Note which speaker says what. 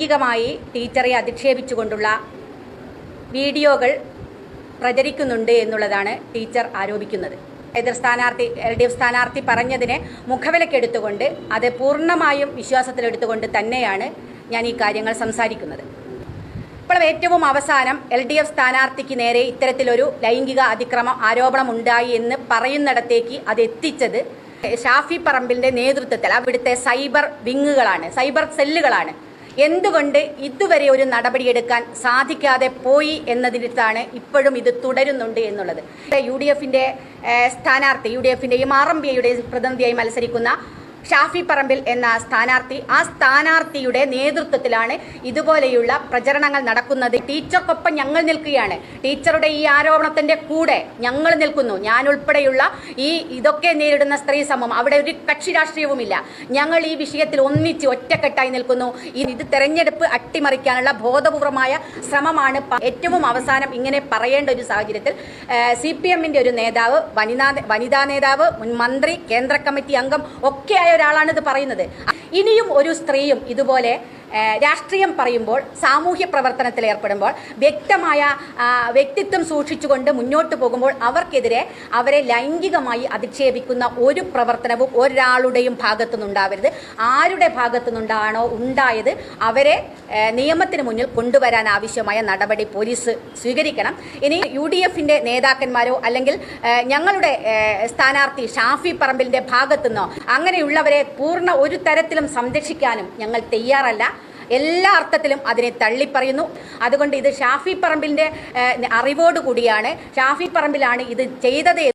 Speaker 1: ലൈംഗികമായി ടീച്ചറെ അധിക്ഷേപിച്ചുകൊണ്ടുള്ള വീഡിയോകൾ പ്രചരിക്കുന്നുണ്ട് എന്നുള്ളതാണ് ടീച്ചർ ആരോപിക്കുന്നത്. എതിർ സ്ഥാനാർത്ഥി LDF സ്ഥാനാർത്ഥി പറഞ്ഞതിനെ മുഖവിലക്കെടുത്തുകൊണ്ട് അത് പൂർണ്ണമായും വിശ്വാസത്തിലെടുത്തുകൊണ്ട് തന്നെയാണ് ഞാൻ ഈ കാര്യങ്ങൾ സംസാരിക്കുന്നത്. ഇപ്പോൾ ഏറ്റവും അവസാനം LDF സ്ഥാനാർത്ഥിക്ക് നേരെ ഇത്തരത്തിലൊരു ലൈംഗിക ആരോപണം ഉണ്ടായി എന്ന് പറയുന്നിടത്തേക്ക് അത് എത്തിച്ചത് ഷാഫി പറമ്പിലിന്റെ നേതൃത്വത്തിൽ അവിടുത്തെ സൈബർ വിങ്ങുകളാണ്, സൈബർ സെല്ലുകളാണ്. എന്തുകൊണ്ട് ഇതുവരെ ഒരു നടപടിയെടുക്കാൻ സാധിക്കാതെ പോയി എന്നതിനാണ് ഇപ്പോഴും ഇത് തുടരുന്നുണ്ട് എന്നുള്ളത്. UDFന്റെ സ്ഥാനാർത്ഥി, UDFന്റെയും RMPയുടെയും പ്രതിനിധിയായി മത്സരിക്കുന്ന ഷാഫി പറമ്പിൽ എന്ന സ്ഥാനാർത്ഥി, ആ സ്ഥാനാർത്ഥിയുടെ നേതൃത്വത്തിലാണ് ഇതുപോലെയുള്ള പ്രചരണങ്ങൾ നടക്കുന്നത്. ടീച്ചർക്കൊപ്പം ഞങ്ങൾ നിൽക്കുകയാണ്. ടീച്ചറുടെ ഈ ആരോപണത്തിന്റെ കൂടെ ഞങ്ങൾ നിൽക്കുന്നു. ഞാൻ ഉൾപ്പെടെയുള്ള ഇതൊക്കെ നേരിടുന്ന സ്ത്രീ സമൂഹം, അവിടെ ഒരു കക്ഷി രാഷ്ട്രീയവുമില്ല. ഞങ്ങൾ ഈ വിഷയത്തിൽ ഒന്നിച്ച് ഒറ്റക്കെട്ടായി നിൽക്കുന്നു. ഇത് തെരഞ്ഞെടുപ്പ് അട്ടിമറിക്കാനുള്ള ബോധപൂർവമായ ശ്രമമാണ്. ഏറ്റവും അവസാനം ഇങ്ങനെ പറയേണ്ട ഒരു സാഹചര്യത്തിൽ CPMന്റെ ഒരു നേതാവ്, വനിതാ നേതാവ്, മുൻ മന്ത്രി, കേന്ദ്ര കമ്മിറ്റി അംഗം ഒക്കെയായ ഒരാളാണ് ഇത് പറയുന്നത്. ഇനിയും ഒരു സ്ത്രീയും ഇതുപോലെ രാഷ്ട്രീയം പറയുമ്പോൾ, സാമൂഹ്യ പ്രവർത്തനത്തിൽ ഏർപ്പെടുമ്പോൾ, വ്യക്തമായ വ്യക്തിത്വം സൂക്ഷിച്ചുകൊണ്ട് മുന്നോട്ട് പോകുമ്പോൾ അവർക്കെതിരെ അവരെ ലൈംഗികമായി അധിക്ഷേപിക്കുന്ന ഒരു പ്രവർത്തനവും ഒരാളുടെയും ഭാഗത്തുനിന്നുണ്ടാവരുത്. ആരുടെ ഭാഗത്തുനിന്നുണ്ടാണോ ഉണ്ടായത് അവരെ നിയമത്തിന് മുന്നിൽ കൊണ്ടുവരാൻ ആവശ്യമായ നടപടി പോലീസ് സ്വീകരിക്കണം. ഇനി UDFന്റെ നേതാക്കന്മാരോ അല്ലെങ്കിൽ ഞങ്ങളുടെ സ്ഥാനാർത്ഥി ഷാഫി പറമ്പിലിന്റെ ഭാഗത്തുനിന്നോ അങ്ങനെയുള്ളവരെ പൂർണ്ണ ഒരു തരത്തിലും സംരക്ഷിക്കാനും ഞങ്ങൾ തയ്യാറല്ല. എല്ലാ അർത്ഥത്തിലും അതിനെ തള്ളിപ്പറയുന്നു. അതുകൊണ്ട് ഇത് ഷാഫി പറമ്പിലിന്റെ അറിവോടുകൂടിയാണ്, ഷാഫി പറമ്പിലാണ് ഇത് ചെയ്തത്.